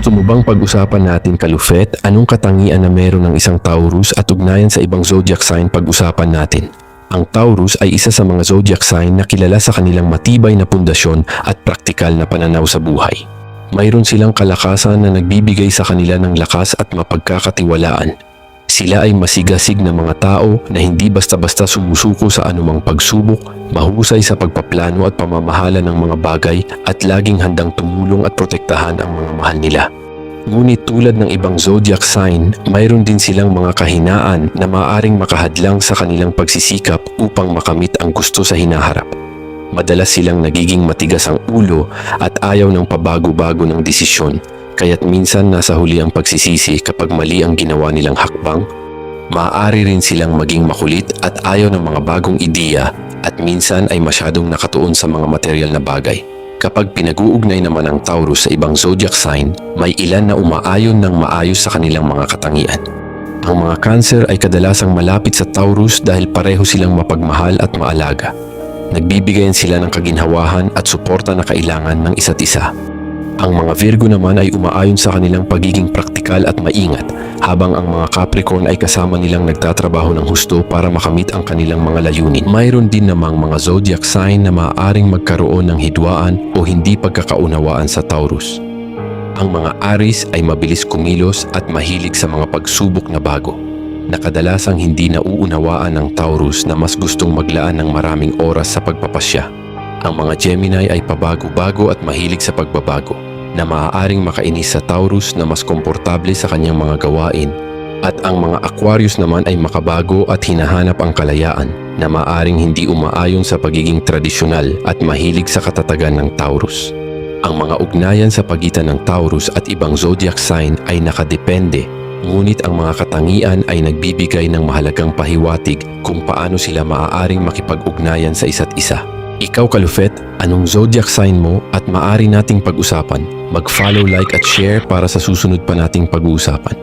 Gusto mo bang pag-usapan natin, Kalufet, anong katangian na meron ng isang Taurus at ugnayan sa ibang zodiac sign pag-usapan natin? Ang Taurus ay isa sa mga zodiac sign na kilala sa kanilang matibay na pundasyon at praktikal na pananaw sa buhay. Mayroon silang kalakasan na nagbibigay sa kanila ng lakas at mapagkakatiwalaan. Sila ay masigasig na mga tao na hindi basta-basta sumusuko sa anumang pagsubok, mahusay sa pagpaplano at pamamahala ng mga bagay at laging handang tumulong at protektahan ang mga mahal nila. Ngunit tulad ng ibang zodiac sign, mayroon din silang mga kahinaan na maaaring makahadlang sa kanilang pagsisikap upang makamit ang gusto sa hinaharap. Madalas silang nagiging matigas ang ulo at ayaw ng pabago-bago ng desisyon. Kaya't minsan nasa huli ang pagsisisi kapag mali ang ginawa nilang hakbang. Maaari rin silang maging makulit at ayaw ng mga bagong ideya at minsan ay masyadong nakatuon sa mga material na bagay. Kapag pinag-uugnay naman ang Taurus sa ibang zodiac sign, may ilan na umaayon ng maayos sa kanilang mga katangian. Ang mga Cancer ay kadalasang malapit sa Taurus dahil pareho silang mapagmahal at maalaga. Nagbibigayan sila ng kaginhawahan at suporta na kailangan ng isa't isa. Ang mga Virgo naman ay umaayon sa kanilang pagiging praktikal at maingat, habang ang mga Capricorn ay kasama nilang nagtatrabaho ng husto para makamit ang kanilang mga layunin. Mayroon din namang mga zodiac sign na maaaring magkaroon ng hidwaan o hindi pagkakaunawaan sa Taurus. Ang mga Aries ay mabilis kumilos at mahilig sa mga pagsubok na bago, na kadalasang hindi nauunawaan ng Taurus na mas gustong maglaan ng maraming oras sa pagpapasya. Ang mga Gemini ay pabago-bago at mahilig sa pagbabago, na maaaring makainis sa Taurus na mas komportable sa kanyang mga gawain, at ang mga Aquarius naman ay makabago at hinahanap ang kalayaan, na maaaring hindi umaayon sa pagiging tradisyonal at mahilig sa katatagan ng Taurus. Ang mga ugnayan sa pagitan ng Taurus at ibang zodiac sign ay nakadepende, ngunit ang mga katangian ay nagbibigay ng mahalagang pahiwatig kung paano sila maaaring makipag-ugnayan sa isa't isa. Ikaw, Kalufet, anong zodiac sign mo at maaari nating pag-usapan? Mag-follow, like at share para sa susunod pa nating pag-uusapan.